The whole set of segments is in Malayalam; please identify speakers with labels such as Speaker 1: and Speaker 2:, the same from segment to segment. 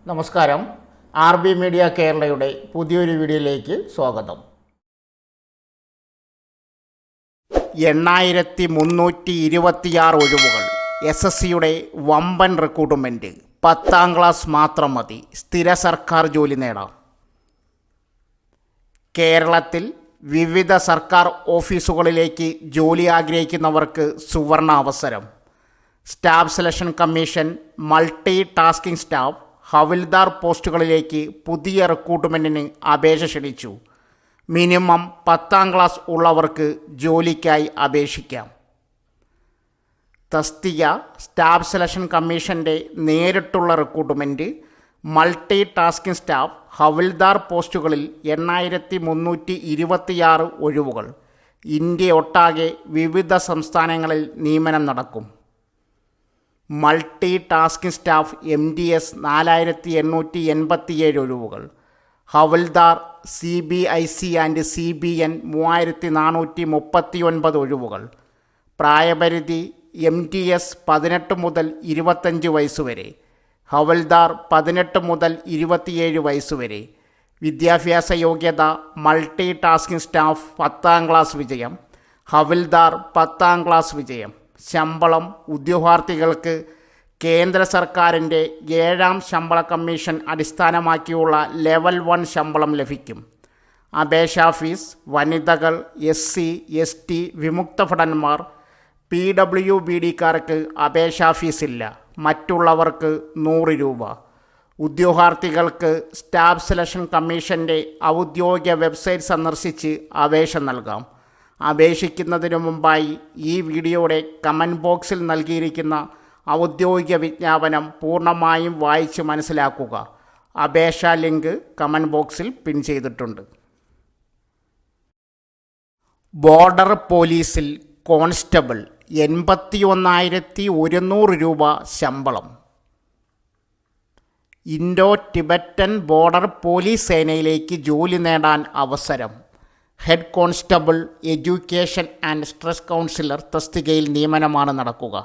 Speaker 1: നമസ്കാരം. RB മീഡിയ കേരളയുടെ പുതിയൊരു വീഡിയോയിലേക്ക് സ്വാഗതം. 8326 ഒഴിവുകൾ. SSCയുടെ വമ്പൻ റിക്രൂട്ട്മെൻറ്റ്. 10ാം ക്ലാസ് മാത്രം മതി. സ്ഥിര സർക്കാർ ജോലി നേടാം. കേരളത്തിൽ വിവിധ സർക്കാർ ഓഫീസുകളിലേക്ക് ജോലി ആഗ്രഹിക്കുന്നവർക്ക് സുവർണ അവസരം. Staff selection commission multi tasking staff ഹവിൽദാർ പോസ്റ്റുകളിലേക്ക് പുതിയ റിക്രൂട്ട്മെൻറ്റിന് അപേക്ഷ ക്ഷണിച്ചു. മിനിമം 10ാം ക്ലാസ് ഉള്ളവർക്ക് ജോലിക്കായി അപേക്ഷിക്കാം. തസ്തിക സ്റ്റാഫ് സെലക്ഷൻ കമ്മീഷൻ്റെ നേരിട്ടുള്ള റിക്രൂട്ട്മെൻറ്റ്. മൾട്ടി ടാസ്കിംഗ് സ്റ്റാഫ് ഹവിൽദാർ പോസ്റ്റുകളിൽ 8326 ഒഴിവുകൾ. ഇന്ത്യ ഒട്ടാകെ വിവിധ സംസ്ഥാനങ്ങളിൽ നിയമനം നടക്കും. മൾട്ടി ടാസ്കിംഗ് സ്റ്റാഫ് MTS 4887 ഒഴിവുകൾ. ഹവിൽദാർ CBIC ആൻഡ് CBN 3439 ഒഴിവുകൾ. പ്രായപരിധി MTS 18 മുതൽ 25 വയസ്സുവരെ. ഹവിൽദാർ 18 മുതൽ 27 വയസ്സുവരെ. വിദ്യാഭ്യാസ യോഗ്യത മൾട്ടി ടാസ്കിംഗ് സ്റ്റാഫ് 10ാം ക്ലാസ് വിജയം. ഹവിൽദാർ 10ാം ക്ലാസ് വിജയം. ശമ്പളം ഉദ്യോഗാർത്ഥികൾക്ക് കേന്ദ്ര സർക്കാരിൻ്റെ 7ാം ശമ്പള കമ്മീഷൻ അടിസ്ഥാനമാക്കിയുള്ള ലെവൽ 1 ശമ്പളം ലഭിക്കും. അപേക്ഷാ ഫീസ് വനിതകൾ, SC, ST, വിമുക്ത ഭടന്മാർ, PWBDക്കാർക്ക് അപേക്ഷാ ഫീസില്ല. മറ്റുള്ളവർക്ക് 100 രൂപ. ഉദ്യോഗാർത്ഥികൾക്ക് സ്റ്റാഫ് സെലക്ഷൻ കമ്മീഷൻ്റെ ഔദ്യോഗിക വെബ്സൈറ്റ് സന്ദർശിച്ച് അപേക്ഷ നൽകാം. അപേക്ഷിക്കുന്നതിനു മുമ്പായി ഈ വീഡിയോയുടെ കമൻറ്റ് ബോക്സിൽ നൽകിയിരിക്കുന്ന ഔദ്യോഗിക വിജ്ഞാപനം പൂർണ്ണമായും വായിച്ച് മനസ്സിലാക്കുക. അപേക്ഷാ ലിങ്ക് കമൻറ്റ് ബോക്സിൽ പിൻ ചെയ്തിട്ടുണ്ട്. ബോർഡർ പോലീസിൽ കോൺസ്റ്റബിൾ 81,100 രൂപ ശമ്പളം. ഇൻഡോ ടിബറ്റൻ ബോർഡർ പോലീസ് സേനയിലേക്ക് ജോലി നേടാൻ അവസരം. Head constable, education and stress counsellor തസ്തികയിൽ നിയമനമാണ് നടക്കുക.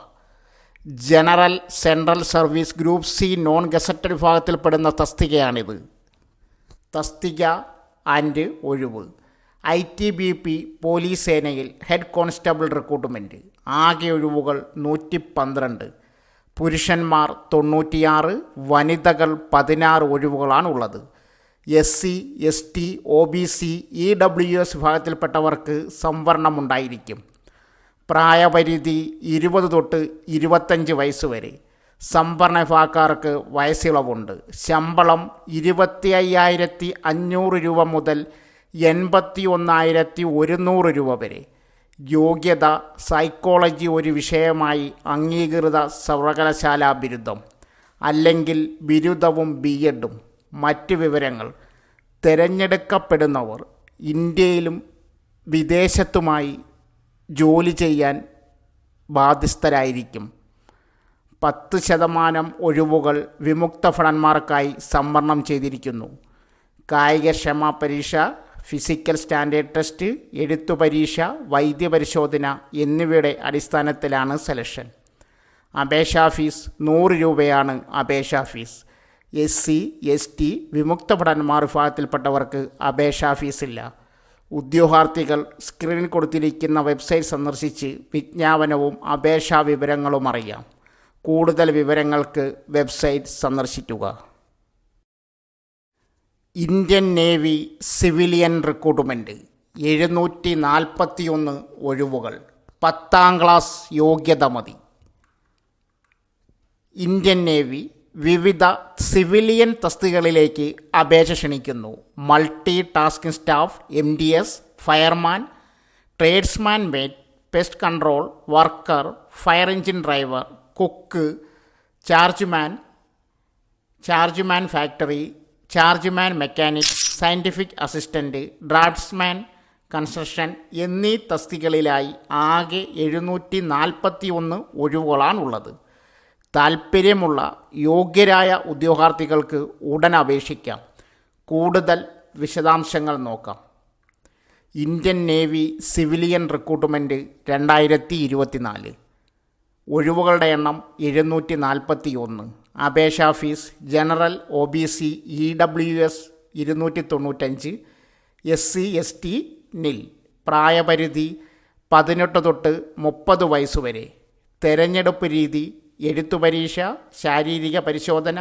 Speaker 1: General central service group C non gazetted വിഭാഗത്തിൽപ്പെടുന്ന തസ്തികയാണിത്. തസ്തിക ആൻഡ് ഒഴിവ്. ITBP പോലീസ് സേനയിൽ ഹെഡ് കോൺസ്റ്റബിൾ റിക്രൂട്ട്മെൻറ്റ്. ആകെ ഒഴിവുകൾ 112. പുരുഷന്മാർ 96, വനിതകൾ 16 ഒഴിവുകളാണുള്ളത്. SC, ST, OBC, EWS വിഭാഗത്തിൽപ്പെട്ടവർക്ക് സംവരണമുണ്ടായിരിക്കും. പ്രായപരിധി 20 തൊട്ട് 25 വയസ്സ് വരെ. സംവരണ വിഭാഗക്കാർക്ക് വയസ്സിളവുണ്ട്. ശമ്പളം 25,500 രൂപ മുതൽ 81,100 രൂപ വരെ. യോഗ്യത സൈക്കോളജി ഒരു വിഷയമായി അംഗീകൃത സർവകലാശാലാ ബിരുദം അല്ലെങ്കിൽ ബിരുദവും B.Edഉം. മറ്റ് വിവരങ്ങൾ. തിരഞ്ഞെടുക്കപ്പെടുന്നവർ ഇന്ത്യയിലും വിദേശത്തുമായി ജോലി ചെയ്യാൻ ബാധ്യസ്ഥരായിരിക്കും. 10% ഒഴിവുകൾ വിമുക്ത ഭടന്മാർക്കായി സംവരണം ചെയ്തിരിക്കുന്നു. കായികക്ഷമതാ പരീക്ഷ, ഫിസിക്കൽ സ്റ്റാൻഡേർഡ് ടെസ്റ്റ്, എഴുത്തു പരീക്ഷ, വൈദ്യപരിശോധന എന്നിവയുടെ അടിസ്ഥാനത്തിലാണ് സെലക്ഷൻ. അപേക്ഷാ ഫീസ് 100 രൂപയാണ് അപേക്ഷാ ഫീസ്. SC, ST, വിമുക്ത ഭടന്മാർ വിഭാഗത്തിൽപ്പെട്ടവർക്ക് അപേക്ഷാ ഫീസില്ല. ഉദ്യോഗാർത്ഥികൾ സ്ക്രീനിൽ കൊടുത്തിരിക്കുന്ന വെബ്സൈറ്റ് സന്ദർശിച്ച് വിജ്ഞാപനവും അപേക്ഷാ വിവരങ്ങളും അറിയാം. കൂടുതൽ വിവരങ്ങൾക്ക് വെബ്സൈറ്റ് സന്ദർശിക്കുക. Indian navy civilian recruitment. 741 ഒഴിവുകൾ. 10ാം ക്ലാസ് യോഗ്യത മതി. ഇന്ത്യൻ നേവി വിവിധ സിവിലിയൻ തസ്തികകളിലേക്ക് അപേക്ഷ ക്ഷണിക്കുന്നു. Multi tasking staff MTS, fireman, tradesman mate, pest control worker, fire engine driver, cook, chargeman factory, chargeman mechanic, scientific assistant, draughtsman construction എന്നീ തസ്തികകളിലായി ആകെ 741 ഒഴിവുകളാണുള്ളത്. താൽപ്പര്യമുള്ള യോഗ്യരായ ഉദ്യോഗാർത്ഥികൾക്ക് ഉടൻ അപേക്ഷിക്കാം. കൂടുതൽ വിശദാംശങ്ങൾ നോക്കാം. Indian navy civilian recruitment 2024. ഒഴിവുകളുടെ എണ്ണം 741. അപേക്ഷാ fees general OBC EWS 295, SC ST നിൽ. പ്രായപരിധി 18 തൊട്ട് 30 വയസ്സുവരെ. തെരഞ്ഞെടുപ്പ് രീതി എഴുത്തുപരീക്ഷ, ശാരീരിക പരിശോധന,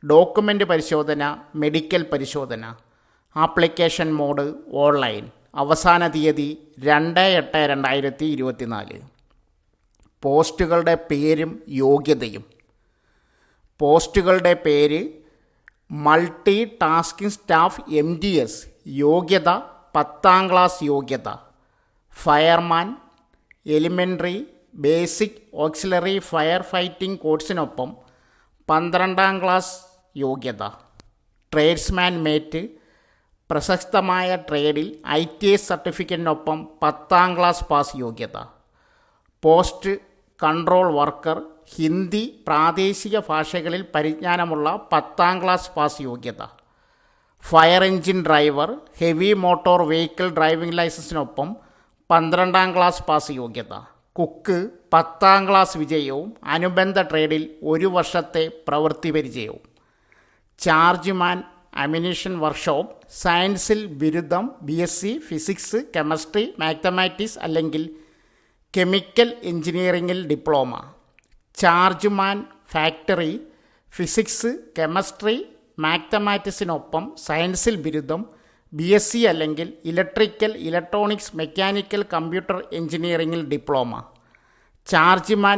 Speaker 1: ഡോക്യുമെൻ്റ് പരിശോധന, മെഡിക്കൽ പരിശോധന. Application mode online. അവസാന തീയതി 2/8/2024. പോസ്റ്റുകളുടെ പേരും യോഗ്യതയും. പോസ്റ്റുകളുടെ പേര് മൾട്ടി ടാസ്കിംഗ് സ്റ്റാഫ് MTS, യോഗ്യത 10ാം ക്ലാസ് യോഗ്യത. Fireman, elementary, basic, auxiliary fire fighting കോഴ്സിനൊപ്പം 12ാം ക്ലാസ് യോഗ്യത. ട്രേഡ്സ്മാൻ മേറ്റ്, പ്രശസ്തമായ ട്രേഡിൽ ITS സർട്ടിഫിക്കറ്റിനൊപ്പം 10ാം ക്ലാസ് പാസ് യോഗ്യത. പോസ്റ്റ് കൺട്രോൾ വർക്കർ, ഹിന്ദി, പ്രാദേശിക ഭാഷകളിൽ പരിജ്ഞാനമുള്ള 10ാം ക്ലാസ് പാസ് യോഗ്യത. Fire engine driver, heavy motor vehicle driving ലൈസൻസിനൊപ്പം 12ാം ക്ലാസ് പാസ് യോഗ്യത. കുക്ക് 10ാം ക്ലാസ് വിജയവും അനുബന്ധ ട്രേഡിൽ 1 വർഷത്തെ പ്രവൃത്തി പരിചയവും. ചാർജ്മാൻ, അമ്യൂണിഷൻ വർക്ക്ഷോപ്പ്, സയൻസിൽ ബിരുദം, BSc ഫിസിക്സ്, കെമിസ്ട്രി, മാത്തമാറ്റിക്സ് അല്ലെങ്കിൽ കെമിക്കൽ എഞ്ചിനീയറിംഗിൽ diploma. Chargeman factory, physics, chemistry, മാത്തമാറ്റിക്സിനൊപ്പം സയൻസിൽ ബിരുദം, BSc അല്ലെങ്കിൽ ഇലക്ട്രിക്കൽ, ഇലക്ട്രോണിക്സ്, മെക്കാനിക്കൽ, കമ്പ്യൂട്ടർ എഞ്ചിനീയറിംഗിൽ diploma. Chargeman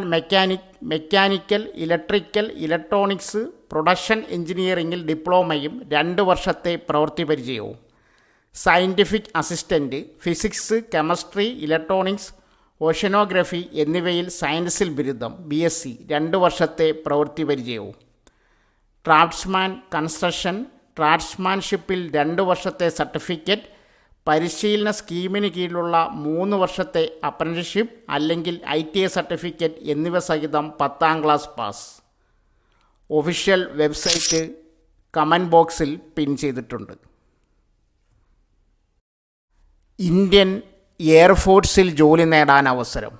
Speaker 1: mechanical, electrical, electronics, production എഞ്ചിനീയറിംഗിൽ ഡിപ്ലോമയും 2 വർഷത്തെ പ്രവൃത്തി പരിചയവും. Scientific assistant, physics, chemistry, electronics, oceanography എന്നിവയിൽ സയൻസിൽ ബിരുദം, BSc 2 വർഷത്തെ പ്രവൃത്തി പരിചയവും. ഡ്രാഫ്റ്റ്സ്മാൻ കൺസ്ട്രക്ഷൻ, ഡ്രാഫ്റ്റ്സ്മാൻഷിപ്പിൽ 2 വർഷത്തെ സർട്ടിഫിക്കറ്റ്, പരിശീലന സ്കീമിന് കീഴിലുള്ള 3 വർഷത്തെ അപ്രന്റീസ്ഷിപ്പ് അല്ലെങ്കിൽ ITI സർട്ടിഫിക്കറ്റ് എന്നിവ സഹിതം 10ാം class pass. Official website comment ബോക്സിൽ പിൻ ചെയ്തിട്ടുണ്ട്. ഇന്ത്യൻ എയർഫോഴ്സിൽ ജോലി നേടാൻ അവസരം.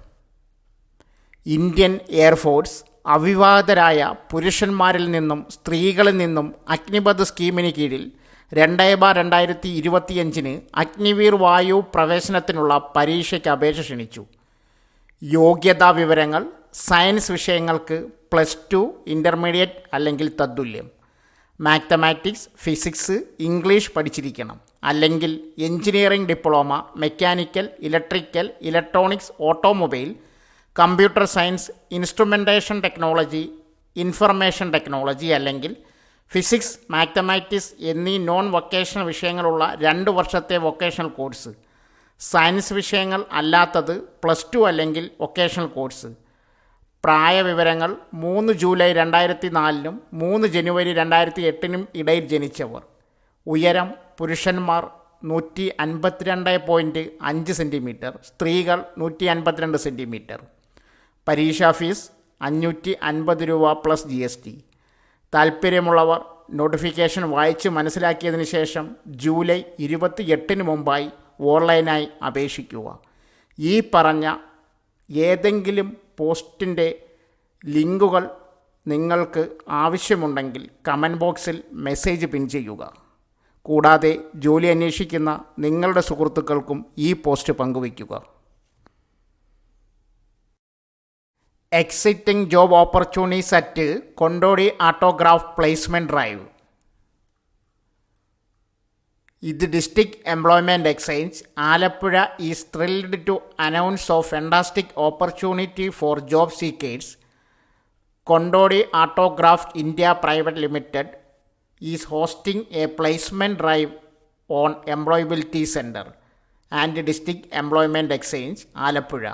Speaker 1: ഇന്ത്യൻ എയർഫോഴ്സ് അവിവാഹിതരായ പുരുഷന്മാരിൽ നിന്നും സ്ത്രീകളിൽ നിന്നും അഗ്നിപഥ് സ്കീമിന് കീഴിൽ 2/2025 അഗ്നിവീർ വായു പ്രവേശനത്തിനുള്ള പരീക്ഷയ്ക്ക് അപേക്ഷ ക്ഷണിച്ചു. യോഗ്യതാ വിവരങ്ങൾ: സയൻസ് വിഷയങ്ങൾക്ക് +2 ഇൻ്റർമീഡിയറ്റ് അല്ലെങ്കിൽ തത്തുല്യം. മാത്തമാറ്റിക്സ്, ഫിസിക്സ്, ഇംഗ്ലീഷ് പഠിച്ചിരിക്കണം. അല്ലെങ്കിൽ engineering diploma, mechanical, electrical, electronics, automobile, computer science, instrumentation technology, information technology അല്ലെങ്കിൽ ഫിസിക്സ്, മാത്തമാറ്റിക്സ് എന്നീ നോൺ വൊക്കേഷണൽ വിഷയങ്ങളുള്ള 2 വർഷത്തെ വൊക്കേഷണൽ കോഴ്സ്. സയൻസ് വിഷയങ്ങൾ അല്ലാത്തത് +2 അല്ലെങ്കിൽ വൊക്കേഷണൽ കോഴ്സ്. പ്രായവിവരങ്ങൾ: 3 ജൂലൈ 2004 3 ജനുവരി 2008 ഇടയിൽ ജനിച്ചവർ. ഉയരം: പുരുഷന്മാർ 152.5 സെൻറ്റിമീറ്റർ, സ്ത്രീകൾ 152 സെൻറ്റിമീറ്റർ. പരീക്ഷാ ഫീസ് 550 രൂപ + GST. താൽപ്പര്യമുള്ളവർ നോട്ടിഫിക്കേഷൻ വായിച്ച് മനസ്സിലാക്കിയതിന് ശേഷം ജൂലൈ 28 മുമ്പായി ഓൺലൈനായി അപേക്ഷിക്കുക. ഈ പറഞ്ഞ ഏതെങ്കിലും പോസ്റ്റിൻ്റെ ലിങ്കുകൾ നിങ്ങൾക്ക് ആവശ്യമുണ്ടെങ്കിൽ കമൻറ്റ് ബോക്സിൽ മെസ്സേജ് പിൻ ചെയ്യുക. കൂടാതെ ജോലി അന്വേഷിക്കുന്ന നിങ്ങളുടെ സുഹൃത്തുക്കൾക്കും ഈ പോസ്റ്റ് പങ്കുവയ്ക്കുക. Exciting job opportunities at Kondotty autograph placement drive. The District Employment Exchange, Alappuzha is thrilled to announce a fantastic opportunity for job seekers. Kondodi Autograph India Private Limited is hosting a placement drive on Employability Center and District Employment Exchange, Alappuzha.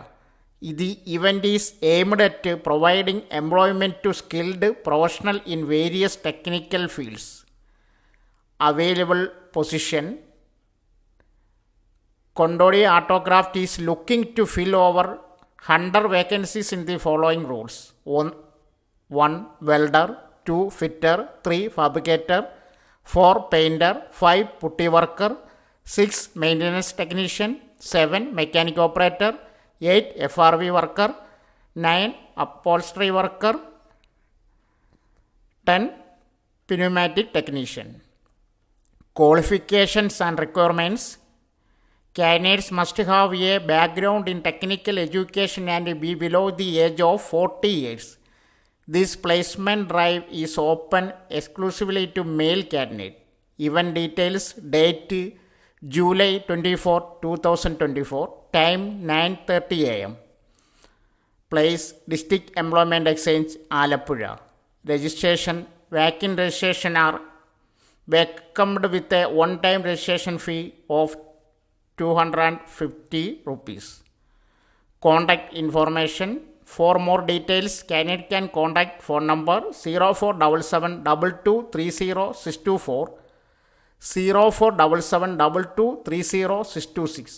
Speaker 1: The event is aimed at providing employment to skilled professionals in various technical fields. Available position: Kondodi Autograph is looking to fill over 100 vacancies in the following roles: 1 welder, 2 fitter, 3 fabricator, 4 painter, 5 putty worker, 6 maintenance technician, 7 mechanic operator, 8 FRV worker, 9 upholstery worker, 10. Pneumatic technician. Qualifications and requirements. Candidates must have a background in technical education and be below the age of 40 years. This placement drive is open exclusively to male candidates. Event details, date July 24, 2024, time 9:30 a.m. Place District Employment Exchange, Alappuzha. Registration, walk-in registration are welcomed with a one-time registration fee of 250 rupees. Contact information. For more details, candidate can contact phone number 04772230 04772230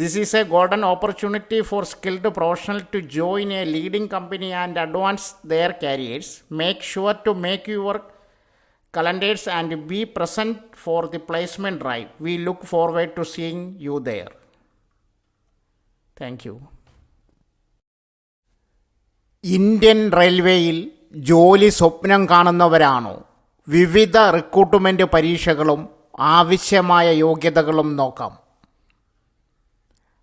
Speaker 1: This is a golden opportunity for skilled professionals to join a leading company and advance their careers. Make sure to make your calendars and be present for the placement drive. We look forward to seeing you there. Thank you. Indian റെയിൽവേയിൽ ജോലി സ്വപ്നം കാണുന്നവരാണോ? വിവിധ റിക്രൂട്ട്മെൻറ്റ് പരീക്ഷകളും ആവശ്യമായ യോഗ്യതകളും നോക്കാം.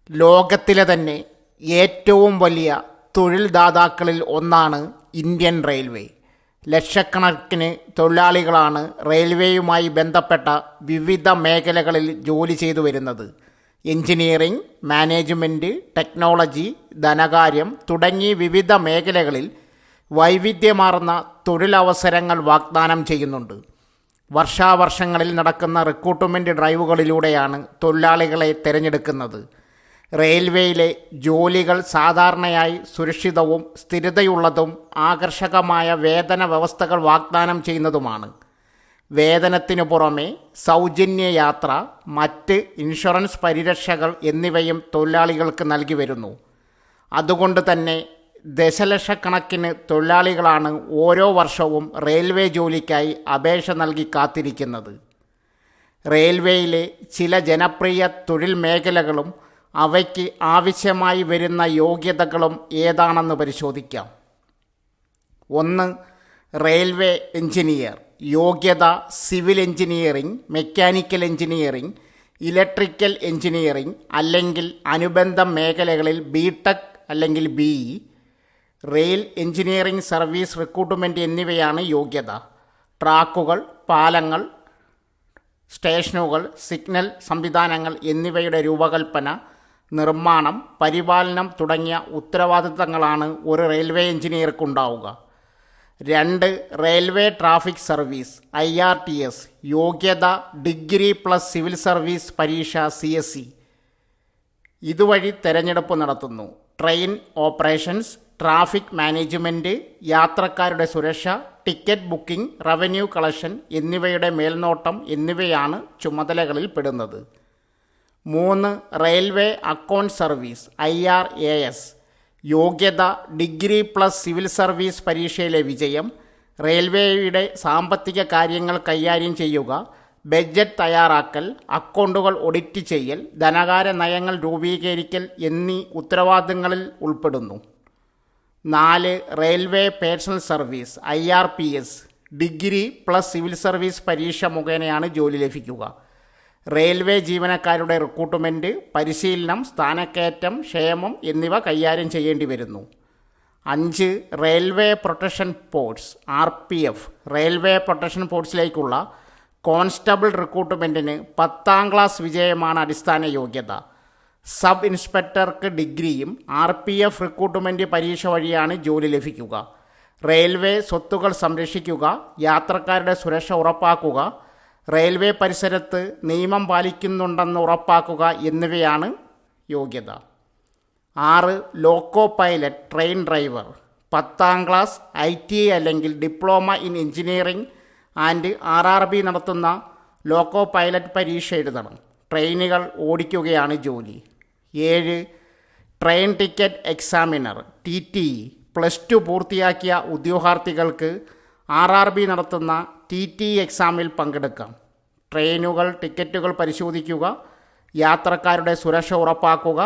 Speaker 1: ലോകത്തിലെ തന്നെ ഏറ്റവും വലിയ തൊഴിൽദാതാക്കളിൽ ഒന്നാണ് ഇന്ത്യൻ റെയിൽവേ. ലക്ഷക്കണക്കിന് തൊഴിലാളികളാണ് റെയിൽവേയുമായി ബന്ധപ്പെട്ട വിവിധ മേഖലകളിൽ ജോലി ചെയ്തു വരുന്നത്. എഞ്ചിനീയറിംഗ്, മാനേജ്മെൻറ്റ്, ടെക്നോളജി, ധനകാര്യം തുടങ്ങി വിവിധ മേഖലകളിൽ വൈവിധ്യമാർന്ന തൊഴിലവസരങ്ങൾ വാഗ്ദാനം ചെയ്യുന്നുണ്ട്. വർഷാവർഷങ്ങളിൽ നടക്കുന്ന റിക്രൂട്ട്മെൻറ്റ് ഡ്രൈവുകളിലൂടെയാണ് തൊഴിലാളികളെ തിരഞ്ഞെടുക്കുന്നത്. റെയിൽവേയിലെ ജോലികൾ സാധാരണയായി സുരക്ഷിതവും സ്ഥിരതയുള്ളതും ആകർഷകമായ വേതന വ്യവസ്ഥകൾ വാഗ്ദാനം ചെയ്യുന്നതുമാണ്. വേതനത്തിനു പുറമെ സൗജന്യ യാത്ര, മറ്റ് ഇൻഷുറൻസ് പരിരക്ഷകൾ എന്നിവയും തൊഴിലാളികൾക്ക് നൽകി വരുന്നു. അതുകൊണ്ട് തന്നെ ദശലക്ഷക്കണക്കിന് തൊഴിലാളികളാണ് ഓരോ വർഷവും റെയിൽവേ ജോലിക്കായി അപേക്ഷ നൽകി കാത്തിരിക്കുന്നത്. റെയിൽവേയിലെ ചില ജനപ്രിയ തൊഴിൽ മേഖലകളും അവയ്ക്ക് ആവശ്യമായി വരുന്ന യോഗ്യതകളും ഏതാണെന്ന് പരിശോധിക്കാം. 1. Railway engineer. യോഗ്യത civil engineering, mechanical engineering, electrical engineering അല്ലെങ്കിൽ അനുബന്ധ മേഖലകളിൽ ബിടെക് അല്ലെങ്കിൽ BE. Rail engineering service recruitment എന്നിവയാണ് യോഗ്യത. ട്രാക്കുകൾ, പാലങ്ങൾ, സ്റ്റേഷനുകൾ, സിഗ്നൽ സംവിധാനങ്ങൾ എന്നിവയുടെ രൂപകൽപ്പന, നിർമ്മാണം, പരിപാലനം തുടങ്ങിയ ഉത്തരവാദിത്തങ്ങളാണ് ഒരു റെയിൽവേ എഞ്ചിനീയർക്കുണ്ടാവുക. 2. Railway traffic service IRTS. യോഗ്യത ഡിഗ്രി പ്ലസ് സിവിൽ സർവീസ് പരീക്ഷ CSE. ഇതുവഴി തെരഞ്ഞെടുപ്പ് നടത്തുന്നു. ട്രെയിൻ ഓപ്പറേഷൻസ്, ട്രാഫിക് മാനേജ്മെൻറ്റ്, യാത്രക്കാരുടെ സുരക്ഷ, ടിക്കറ്റ് ബുക്കിംഗ്, റവന്യൂ കളക്ഷൻ എന്നിവയുടെ മേൽനോട്ടം എന്നിവയാണ് ചുമതലകളിൽ പെടുന്നത്. 3. Railway account service IRAS. യോഗ്യത ഡിഗ്രി പ്ലസ് സിവിൽ സർവീസ് പരീക്ഷയിലെ വിജയം. റെയിൽവേയുടെ സാമ്പത്തിക കാര്യങ്ങൾ കൈകാര്യം ചെയ്യുക, ബഡ്ജറ്റ് തയ്യാറാക്കൽ, അക്കൗണ്ടുകൾ ഓഡിറ്റ് ചെയ്യൽ, ധനകാര്യ നയങ്ങൾ രൂപീകരിക്കൽ എന്നീ ഉത്തരവാദിത്തങ്ങളിൽ ഉൾപ്പെടുന്നു. 4. Railway personal service IRPS. Degree plus civil service പരീക്ഷ മുഖേനയാണ് ജോലി ലഭിക്കുക. റെയിൽവേ ജീവനക്കാരുടെ റിക്രൂട്ട്മെൻറ്റ്, പരിശീലനം, സ്ഥാനക്കയറ്റം, ക്ഷേമം എന്നിവ കൈകാര്യം ചെയ്യേണ്ടി വരുന്നു. 5. Railway protection force RPF. Railway protection ഫോഴ്സിലേക്കുള്ള കോൺസ്റ്റബിൾ റിക്രൂട്ട്മെൻറ്റിന് 10ാം ക്ലാസ് വിജയമാണ് അടിസ്ഥാന യോഗ്യത. സബ് ഇൻസ്പെക്ടർക്ക് ഡിഗ്രിയും RPF റിക്രൂട്ട്മെൻറ്റ് പരീക്ഷ വഴിയാണ് ജോലി ലഭിക്കുക. റെയിൽവേ സ്വത്തുക്കൾ സംരക്ഷിക്കുക, യാത്രക്കാരുടെ സുരക്ഷ ഉറപ്പാക്കുക, റെയിൽവേ പരിസരത്ത് നിയമം പാലിക്കുന്നുണ്ടെന്ന് ഉറപ്പാക്കുക എന്നിവയാണ് യോഗ്യത. 6. Loco pilot train driver. 10ാം class, ITI അല്ലെങ്കിൽ diploma in engineering and RRB നടത്തുന്ന ലോക്കോ പൈലറ്റ് പരീക്ഷ എഴുതണം. ട്രെയിനുകൾ ഓടിക്കുകയാണ് ജോലി. 7. Train ticket examiner TTE. +2 പൂർത്തിയാക്കിയ ഉദ്യോഗാർത്ഥികൾക്ക് RRB നടത്തുന്ന TTE എക്സാമിൽ പങ്കെടുക്കാം. ട്രെയിനുകൾ, ടിക്കറ്റുകൾ പരിശോധിക്കുക, യാത്രക്കാരുടെ സുരക്ഷ ഉറപ്പാക്കുക,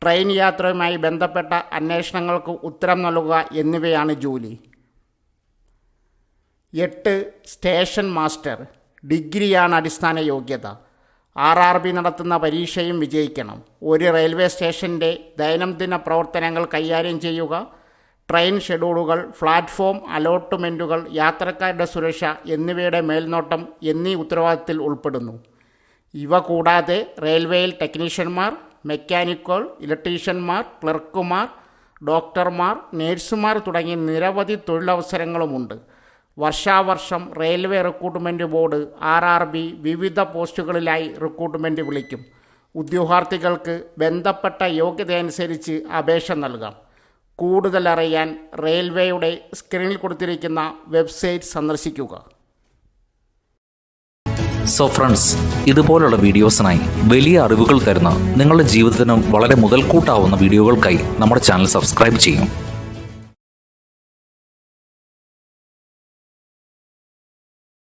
Speaker 1: ട്രെയിൻ യാത്രയുമായി ബന്ധപ്പെട്ട അന്വേഷണങ്ങൾക്ക് ഉത്തരം നൽകുക എന്നിവയാണ് ജോലി. 8. Station master. ഡിഗ്രിയാണ് അടിസ്ഥാന യോഗ്യത. RRB നടത്തുന്ന പരീക്ഷയും വിജയിക്കണം. ഒരു റെയിൽവേ സ്റ്റേഷൻ്റെ ദൈനംദിന പ്രവർത്തനങ്ങൾ കൈകാര്യം ചെയ്യുക, ട്രെയിൻ ഷെഡ്യൂളുകൾ, പ്ലാറ്റ്ഫോം അലോട്ട്മെൻറ്റുകൾ, യാത്രക്കാരുടെ സുരക്ഷ എന്നിവയുടെ മേൽനോട്ടം എന്നീ ഉത്തരവാദിത്തത്തിൽ ഉൾപ്പെടുന്നു. ഇവ കൂടാതെ റെയിൽവേയിൽ ടെക്നീഷ്യന്മാർ, മെക്കാനിക്കുകൾ, ഇലക്ട്രീഷ്യന്മാർ, ക്ലർക്കുമാർ, ഡോക്ടർമാർ, നേഴ്സുമാർ തുടങ്ങിയ നിരവധി തൊഴിലവസരങ്ങളുമുണ്ട്. വർഷാവർഷം റെയിൽവേ റിക്രൂട്ട്മെൻറ്റ് ബോർഡ് RRB വിവിധ പോസ്റ്റുകളിലായി റിക്രൂട്ട്മെൻറ്റ് വിളിക്കും. ഉദ്യോഗാർത്ഥികൾക്ക് ബന്ധപ്പെട്ട യോഗ്യതയനുസരിച്ച് അപേക്ഷ നൽകാം. കൂടുതലറിയാൻ റെയിൽവേയുടെ സ്ക്രീനിൽ കൊടുത്തിരിക്കുന്ന വെബ്സൈറ്റ് സന്ദർശിക്കുക.
Speaker 2: സോ ഫ്രണ്ട്സ്, ഇതുപോലുള്ള വീഡിയോസിനായി വലിയ അറിവുകൾ തരുന്ന നിങ്ങളുടെ ജീവിതത്തിന് വളരെ മുതൽക്കൂട്ടാവുന്ന വീഡിയോകൾക്കായി നമ്മുടെ ചാനൽ സബ്സ്ക്രൈബ് ചെയ്യും.